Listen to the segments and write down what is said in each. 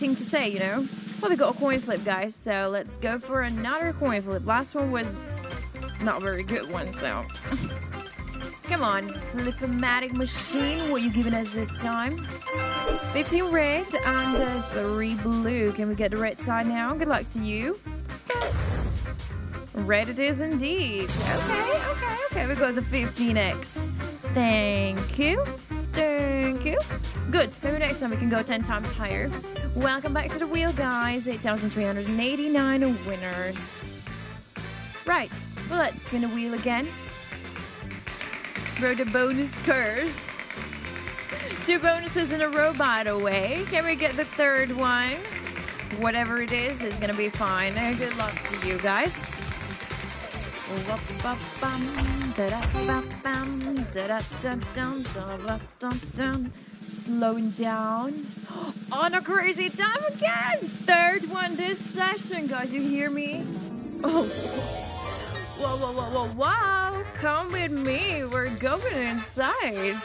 thing to say, you know? Well, we got a coin flip, guys, so let's go for another coin flip. Last one was not a very good one, so... Come on, Flip-O-Matic machine, what are you giving us this time? 15 red and 3 blue. Can we get the red side now? Good luck to you. Red it is indeed. Okay. We got the 15x. Thank you. Good. Maybe next time we can go 10 times higher. Welcome back to the wheel, guys. 8,389 winners. Right. Well, let's spin the wheel again. Throw the bonus curse. 2 bonuses in a row, by the way. Can we get the third one? Whatever it is, it's gonna be fine. Good luck to you guys. Slowing down. On a crazy time again. Third one this session, guys. You hear me? Oh. Whoa. Come with me. We're going inside.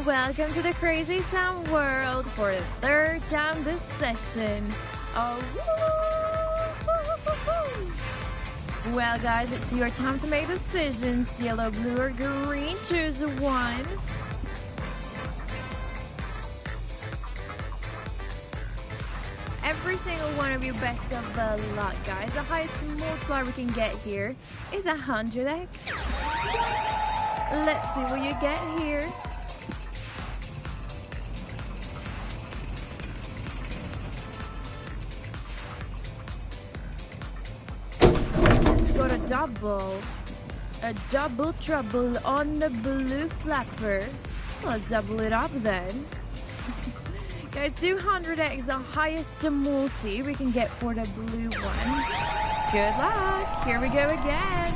Welcome to the Crazy Town world for the third time this session. Oh, well, guys, it's your time to make decisions. Yellow, blue, or green. Choose one. Every single one of you, best of the luck, guys. The highest multiplier we can get here is 100x. Let's see what you get here. Got a double trouble on the blue flapper. Let's double it up then. Guys, 200x, the highest multi we can get for the blue one. Good luck. Here we go again.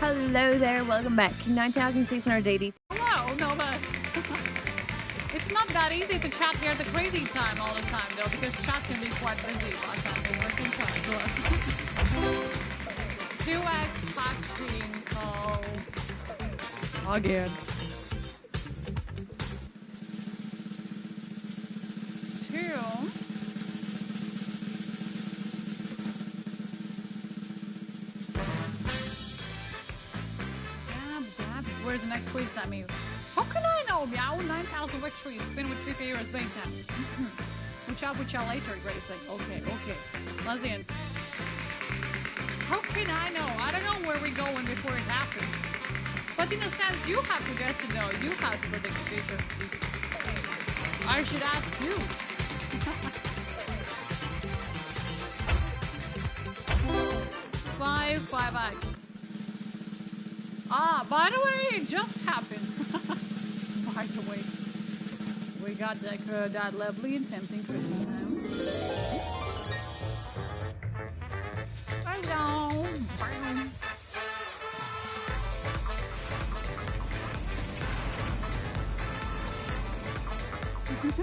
Hello there, welcome back. 9,680. Hello, no, but it's not that easy to chat here at the crazy time all the time, though, because chat can be quite busy while chat is working time. 2x Pachinko. Again. 2. Where's the next quiz? I mean, how can I know? Meow, 9,000 victories. Spin with 2k euros, big time. Watch out later, Grace. Okay. Lesbians. How can I know? I don't know where we're going before it happens. But in a sense, you have to guess to know. You have to predict the future. I should ask you. 5x. Ah, by the way, it just happened. By the way, we got that lovely and tempting Christmas now. Let's go.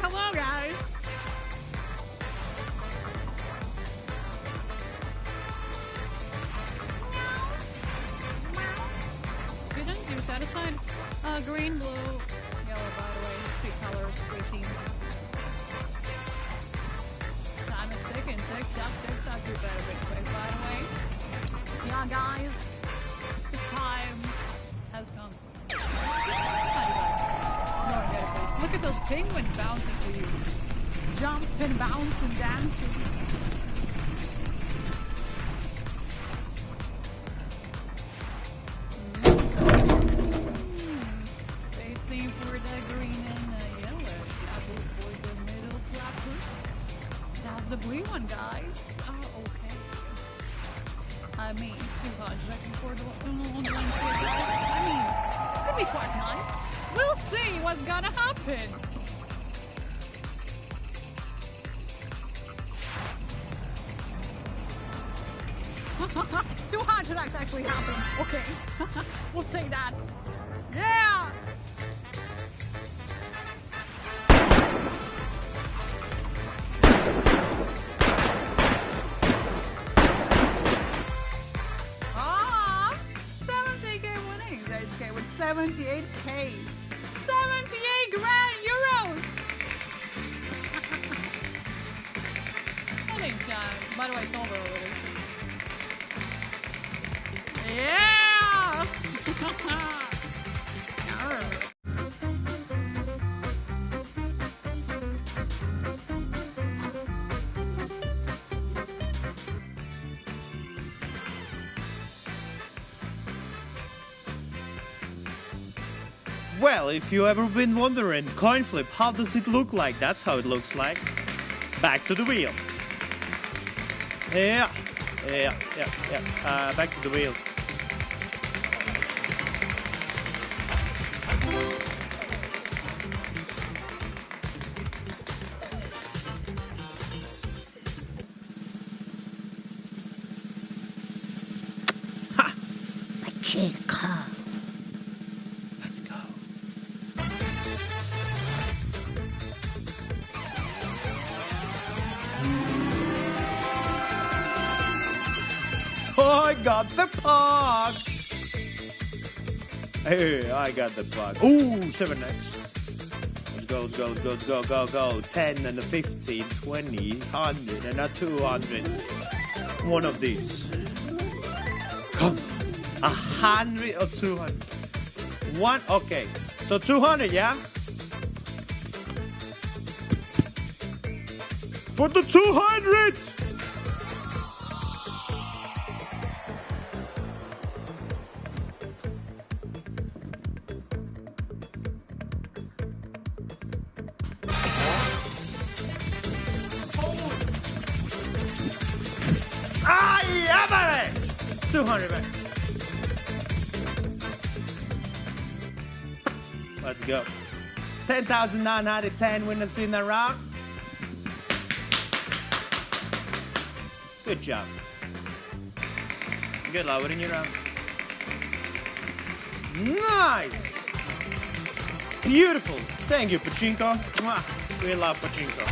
Hello, guys. You're satisfied? Green, blue, yellow, by the way. 3 colors, 3 teams. Time is ticking. Tick tock. You better be quick, by the way. Yeah, guys. The time has come. Look at those penguins bouncing for you. Jumping, bouncing, dancing. For the green and the yellow, double for the middle flapper. That's the blue one, guys. Oh, okay. I mean, 200 for the one guys. I mean, it could be quite nice. We'll see what's gonna happen. 200x actually happened. Okay. We'll take that. Yeah! Ah! 70k winnings. HK with 78k. 78 grand euros! I think, by the way, it's over already. Yeah! Well, if you ever been wondering, coin flip, how does it look like? That's how it looks like. Back to the wheel. Yeah. Back to the wheel. Ha! Pachinko. Let's go. Oh, I got the puck! Hey, I got the puck. Ooh, 7x. Let's go. 10 and a 15, 20, 100 and a 200. One of these. Come on. 100 or 200? One, okay. So 200, yeah? For the 200! Ay, 200 back. Let's go. 10,910 winners in the round. Good job. Good luck in your round. Nice. Beautiful. Thank you, Pachinko. Mwah. We love Pachinko.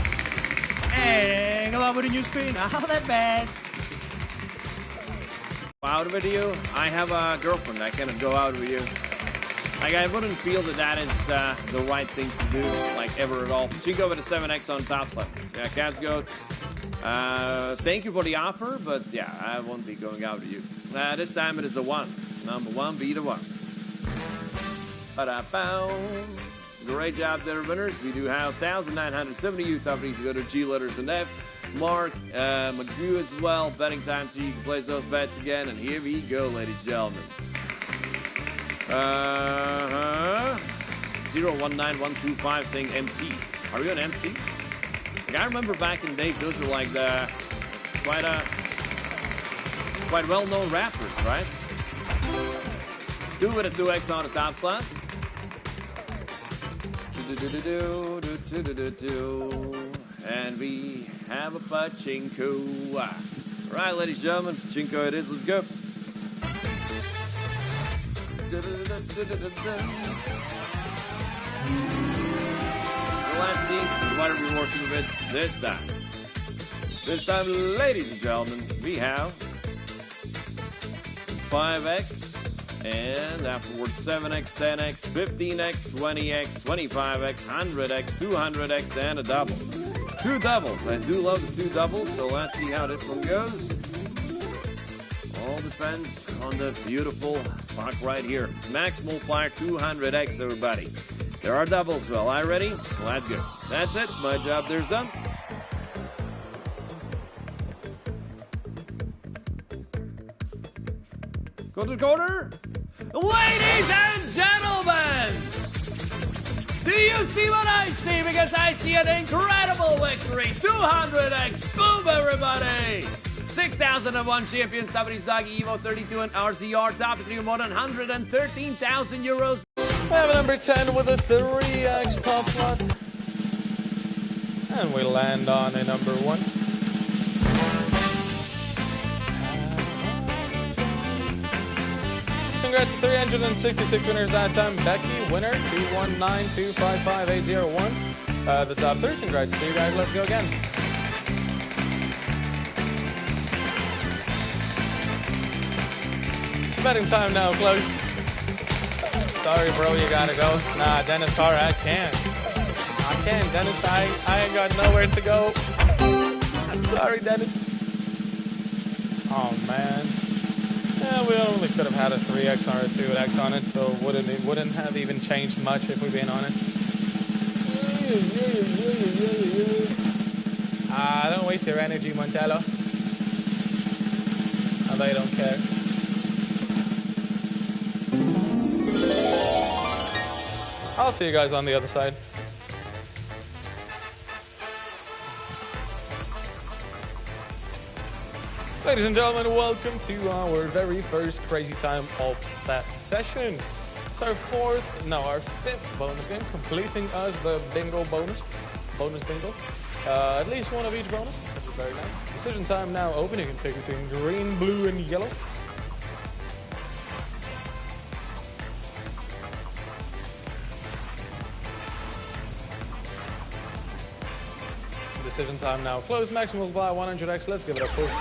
And good luck with a new spin. All the best. Out with you. I have a girlfriend. I cannot go out with you. Like, I wouldn't feel that that is the right thing to do, like, ever at all. Pachinko with a 7x on Topslot. Yeah, Cat Goat. Thank you for the offer, but yeah, I won't be going out with you. This time it is a 1. Number 1, be the 1. Ba-da-bow. Great job there, winners. We do have 1,970 youth companies to go to G letters and F. Mark, Magoo as well. Betting time so you can place those bets again. And here we go, ladies and gentlemen. 019125 saying MC. Are you an MC? Like, I remember back in the days, those were like the quite well-known rappers, right? 2 with a 2x on the top slot. And we have a Pachinko. Right, ladies and gentlemen, Pachinko it is. Let's go. Let's see what are we working with this time. This time, ladies and gentlemen, we have 5x. And afterwards, 7x, 10x, 15x, 20x, 25x, 100x, 200x, and a double. 2 doubles. I do love the 2 doubles, so let's see how this one goes. All depends on the beautiful puck right here. Max multiplier 200x, everybody. There are doubles. Well, are you ready? Let's go. That's it. My job there's done. Go to the corner. Ladies and gentlemen, do you see what I see? Because I see an incredible victory. 200x. Boom, everybody. 6,001 champions. Somebody's Doggy Evo 32 and RCR. Top 3 more than 113,000 euros. We have a number 10 with a 3x top slot. And we land on a number 1. congrats to 366 winners that time. Becky, winner, 219255801. The top 3, congrats to you guys. Let's go again. Betting time now closed. Sorry, bro, you gotta go. Nah, Dennis, sorry, I can't. Dennis. I ain't got nowhere to go. I'm sorry, Dennis. Oh, man. Yeah, we only could have had a 3x or a 2x on it, so it wouldn't have even changed much if we're being honest. Don't waste your energy, Montello. Oh, they don't care. I'll see you guys on the other side. Ladies and gentlemen, welcome to our very first crazy time of that session. It's our fifth bonus game, completing us the bingo bonus bingo. At least one of each bonus, which is very nice. Decision time now open. You can pick between green, blue, and yellow. Decision time now closed. Maximum multiply 100x. Let's give it a push.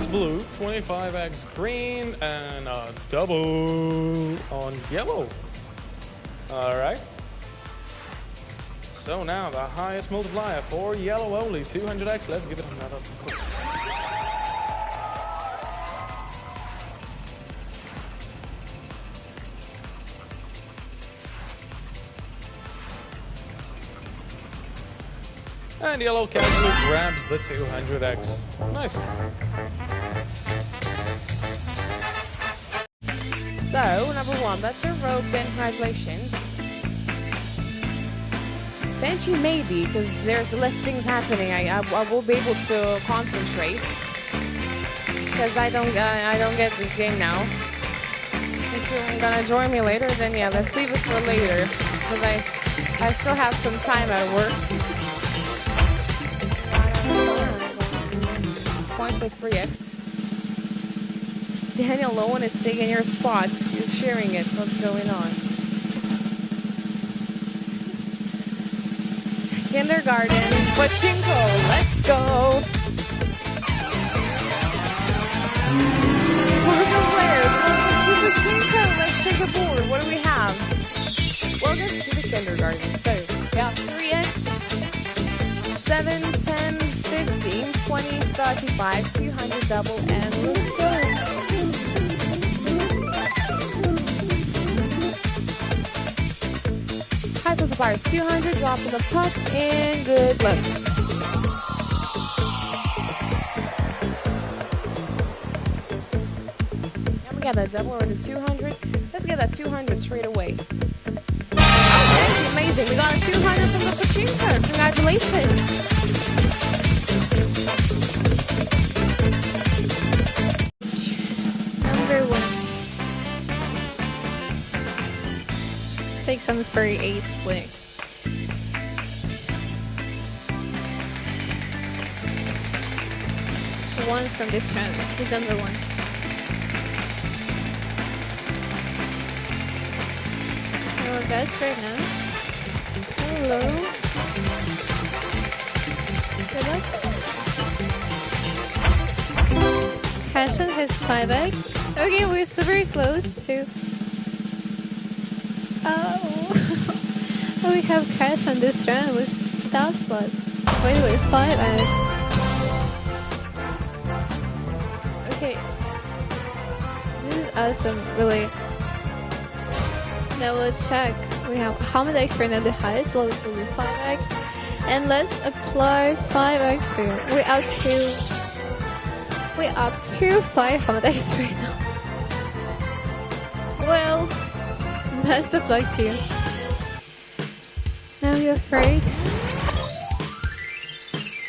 Blue, 25x green, and a double on yellow. All right. So now the highest multiplier for yellow only, 200x. Let's give it another push. And yellow casually grabs the 200x. Nice. So, number 1, that's a rope, Ben. Congratulations. Benji maybe, because there's less things happening. I will be able to concentrate. Because I don't get this game now. If you're gonna join me later, then yeah, let's leave it for later. Because I still have some time at work. Point for 3x. Daniel Lowen is taking your spots. You're sharing it. What's going on? Kindergarten. Pachinko. Let's go. Welcome players. Welcome to Pachinko. Let's take a board. What do we have? Welcome to the kindergarten. So, we have 3x, 7, 10, 15, 20, 35, 200 double, and let's go. High multipliers 200, drop in the puck, and good luck. And we got that double over the 200. Let's get that 200 straight away. Oh, amazing. We got a 200 from the Pachinko. Congratulations. Number 1. 638 winners. One from this round is number 1. Our best right now. Hello. Good luck. Passion has 5x. Okay, we're so very close to. Oh. We have cash on this round with Topslot. Wait, 5x. Okay. This is awesome, really. Now let's check. We have how many x right now? The highest lowest will be 5x. And let's apply 5x here. We're up to 500x right now. Well, best of luck to you. Now you're afraid?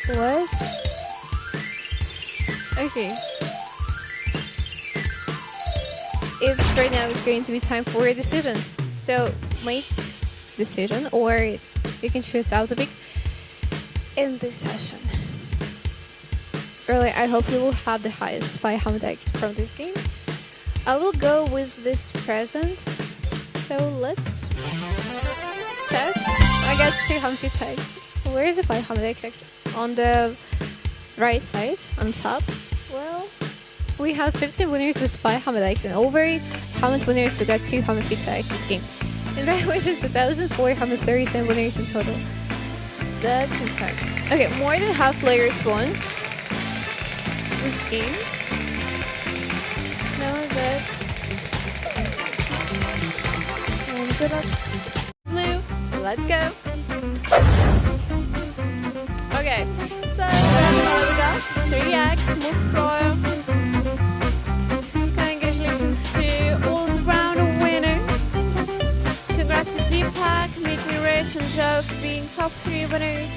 What? Okay. it's right now it's going to be time for decisions. So make decision, or you can choose out the pick in this session. Really, I hope you will have the highest 500 X from this game. I will go with this present. So let's check. I got 200 X. Where is the 500 X? On the right side, on top. Well, we have 15 winners with 500 X, and over 100 winners we got 250 X this game. In graduation, 2,437 winners in total. That's insane. Okay, more than half players won this game. Now that's good luck. Blue, let's go. Okay, so there we go. 3x multiplier. Congratulations to all the round winners. Congrats to Deepak, Make Me Rich, and Joe for being top 3 winners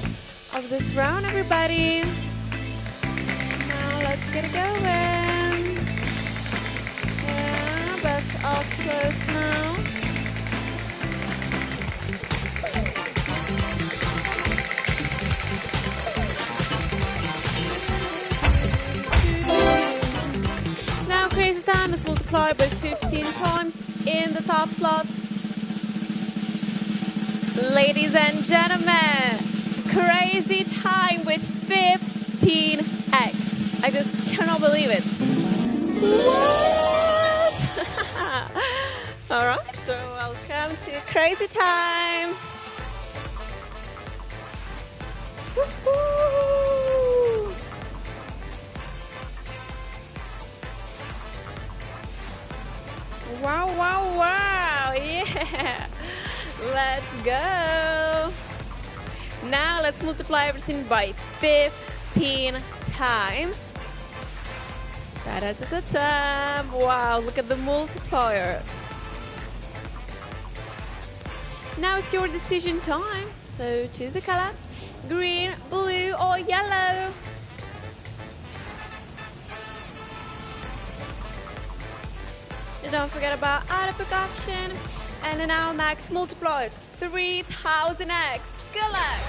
of this round, everybody. Now let's get it going. Yeah, bets are close now. Now crazy time is multiplied by 15 times in the top slot. Ladies and gentlemen, crazy time with 15x. I just cannot believe it. What? Alright, so welcome to crazy time. Woo-hoo. Wow, wow, wow, yeah. Let's go. Now let's multiply everything by 15 times. Da-da-da-da-da. Wow, look at the multipliers. Now it's your decision time. So choose the color, green, blue, or yellow. And don't forget about out-of-book option. And now max multipliers, 3000x. Good luck.